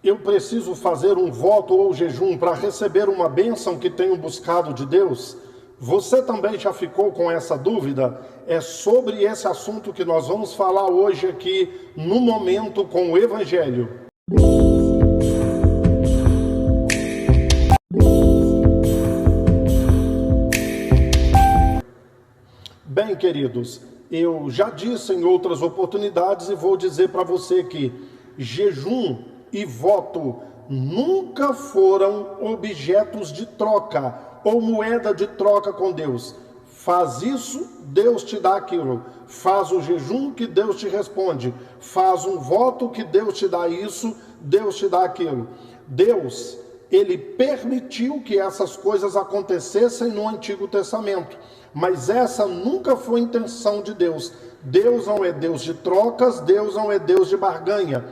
eu preciso fazer um voto ou jejum para receber uma bênção que tenho buscado de Deus? Você também já ficou com essa dúvida? É sobre esse assunto que nós vamos falar hoje aqui no Momento com o Evangelho. Bem, queridos, eu já disse em outras oportunidades e vou dizer para você que jejum e voto nunca foram objetos de troca ou moeda de troca com Deus. Faz isso, Deus te dá aquilo. Faz o jejum que Deus te responde. Faz um voto que Deus te dá isso, Deus te dá aquilo. Deus, ele permitiu que essas coisas acontecessem no Antigo Testamento. Mas essa nunca foi a intenção de Deus. Deus não é Deus de trocas, Deus não é Deus de barganha.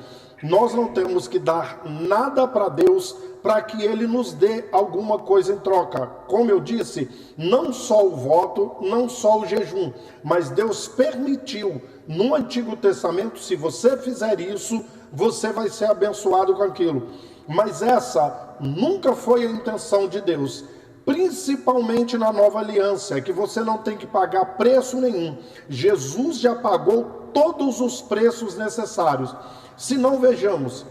Nós não temos que dar nada para Deus para que Ele nos dê alguma coisa em troca. Como eu disse, não só o voto, não só o jejum, mas Deus permitiu no Antigo Testamento, se você fizer isso, você vai ser abençoado com aquilo. Mas essa nunca foi a intenção de Deus. Principalmente na nova aliança, é que você não tem que pagar preço nenhum. Jesus já pagou todos os preços necessários. Se não, vejamos,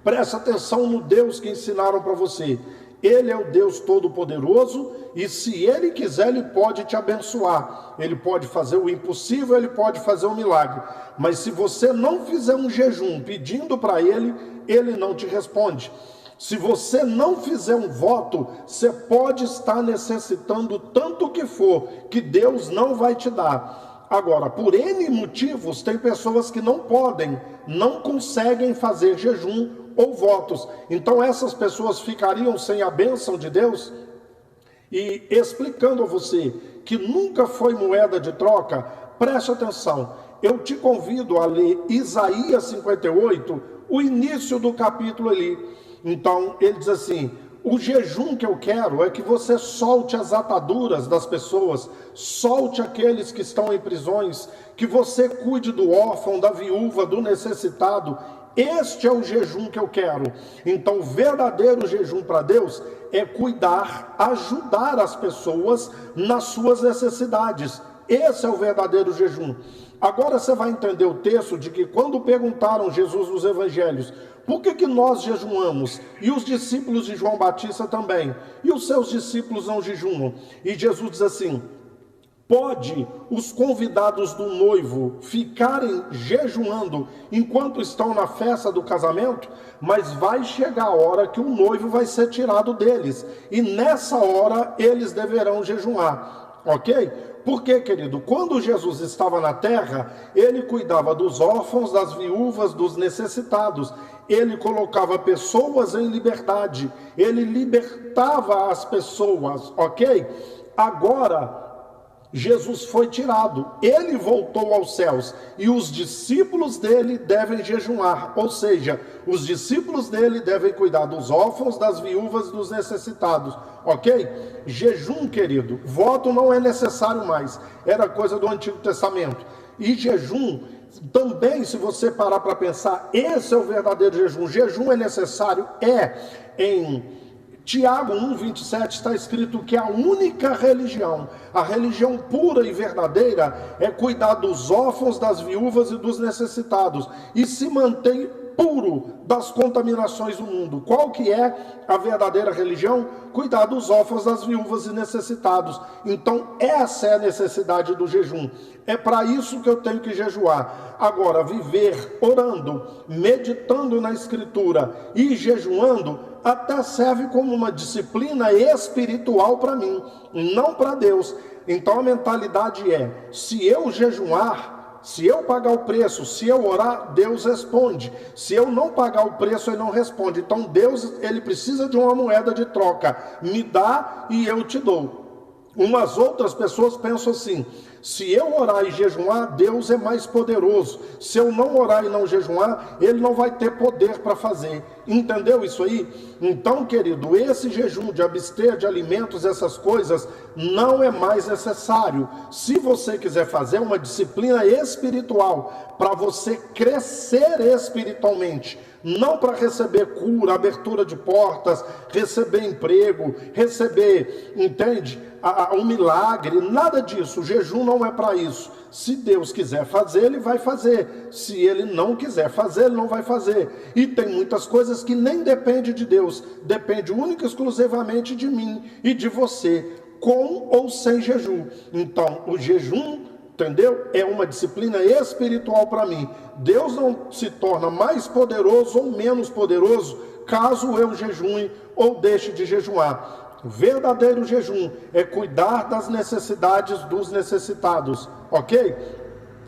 presta atenção no Deus que ensinaram para você. Ele é o Deus Todo-Poderoso e se Ele quiser, Ele pode te abençoar. Ele pode fazer o impossível, Ele pode fazer o milagre. Mas se você não fizer um jejum pedindo para Ele, Ele não te responde. Se você não fizer um voto, você pode estar necessitando tanto que for, que Deus não vai te dar. Agora, por N motivos, tem pessoas que não podem, não conseguem fazer jejum ou votos. Então essas pessoas ficariam sem a bênção de Deus? E explicando a você que nunca foi moeda de troca, preste atenção. Eu te convido a ler Isaías 58, o início do capítulo ali. Então, ele diz assim, o jejum que eu quero é que você solte as ataduras das pessoas, solte aqueles que estão em prisões, que você cuide do órfão, da viúva, do necessitado. Este é o jejum que eu quero. Então, o verdadeiro jejum para Deus é cuidar, ajudar as pessoas nas suas necessidades. Esse é o verdadeiro jejum. Agora você vai entender o texto de que quando perguntaram Jesus nos evangelhos, por que nós jejuamos? E os discípulos de João Batista também. E os seus discípulos não jejuam? E Jesus diz assim, pode os convidados do noivo ficarem jejuando enquanto estão na festa do casamento? Mas vai chegar a hora que o noivo vai ser tirado deles. E nessa hora eles deverão jejuar. Ok? Porque, querido, quando Jesus estava na terra, ele cuidava dos órfãos, das viúvas, dos necessitados. Ele colocava pessoas em liberdade. Ele libertava as pessoas, ok? Agora, Jesus foi tirado. Ele voltou aos céus. E os discípulos dele devem jejuar. Ou seja, os discípulos dele devem cuidar dos órfãos, das viúvas e dos necessitados. Ok? Jejum, querido, voto não é necessário mais. Era coisa do Antigo Testamento. E jejum, também, se você parar para pensar, esse é o verdadeiro jejum. Jejum é necessário, em Tiago 1,27 está escrito que a única religião, a religião pura e verdadeira, é cuidar dos órfãos, das viúvas e dos necessitados. E se mantém puro das contaminações do mundo. Qual que é a verdadeira religião? Cuidar dos órfãos, das viúvas e necessitados. Então essa é a necessidade do jejum. É para isso que eu tenho que jejuar. Agora, viver orando, meditando na Escritura e jejuando, até serve como uma disciplina espiritual para mim, não para Deus. Então a mentalidade é, se eu jejuar, se eu pagar o preço, se eu orar, Deus responde. Se eu não pagar o preço, Ele não responde. Então Deus, Ele precisa de uma moeda de troca. Me dá e eu te dou. Umas outras pessoas pensam assim, se eu orar e jejuar, Deus é mais poderoso. Se eu não orar e não jejuar, Ele não vai ter poder para fazer. Entendeu isso aí? Então, querido, esse jejum de abster de alimentos, essas coisas, não é mais necessário. Se você quiser fazer uma disciplina espiritual, para você crescer espiritualmente, não para receber cura, abertura de portas, receber emprego, receber, entende, um milagre, nada disso. O jejum não é para isso. Se Deus quiser fazer, Ele vai fazer. Se Ele não quiser fazer, Ele não vai fazer. E tem muitas coisas que nem depende de Deus, depende única e exclusivamente de mim e de você, com ou sem jejum. Então, o jejum, entendeu? É uma disciplina espiritual para mim. Deus não se torna mais poderoso ou menos poderoso caso eu jejue ou deixe de jejuar. O verdadeiro jejum é cuidar das necessidades dos necessitados, ok?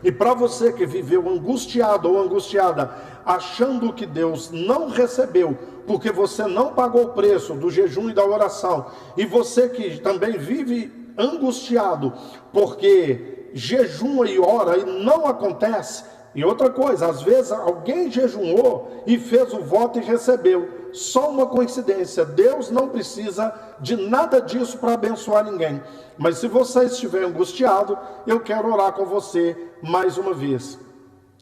E para você que viveu angustiado ou angustiada, achando que Deus não recebeu, porque você não pagou o preço do jejum e da oração, e você que também vive angustiado, porque jejuma e ora e não acontece. E outra coisa, às vezes alguém jejuou e fez o voto e recebeu. Só uma coincidência, Deus não precisa de nada disso para abençoar ninguém. Mas se você estiver angustiado, eu quero orar com você mais uma vez.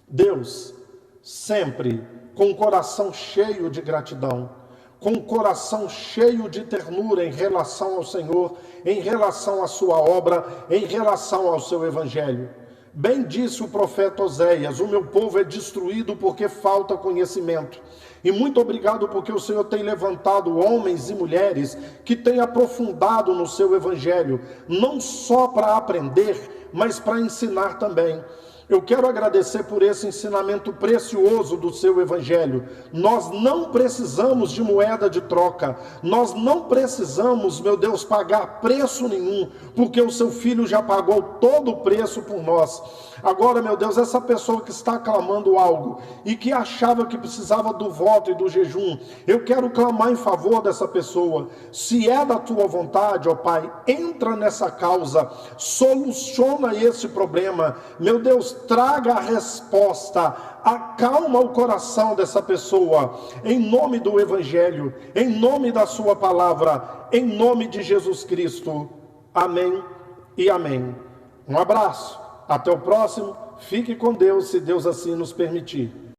Deus, sempre com o coração cheio de gratidão, com o coração cheio de ternura em relação ao Senhor, em relação à sua obra, em relação ao seu evangelho. Bem disse o profeta Oséias: o meu povo é destruído porque falta conhecimento. E muito obrigado porque o Senhor tem levantado homens e mulheres que têm aprofundado no seu evangelho, não só para aprender, mas para ensinar também. Eu quero agradecer por esse ensinamento precioso do seu evangelho. Nós não precisamos de moeda de troca. Nós não precisamos, meu Deus, pagar preço nenhum, porque o seu filho já pagou todo o preço por nós. Agora, meu Deus, essa pessoa que está clamando algo e que achava que precisava do voto e do jejum, eu quero clamar em favor dessa pessoa. Se é da tua vontade, ó Pai, entra nessa causa, soluciona esse problema. Meu Deus, traga a resposta, acalma o coração dessa pessoa, em nome do Evangelho, em nome da sua palavra, em nome de Jesus Cristo. Amém e amém. Um abraço, até o próximo, fique com Deus, se Deus assim nos permitir.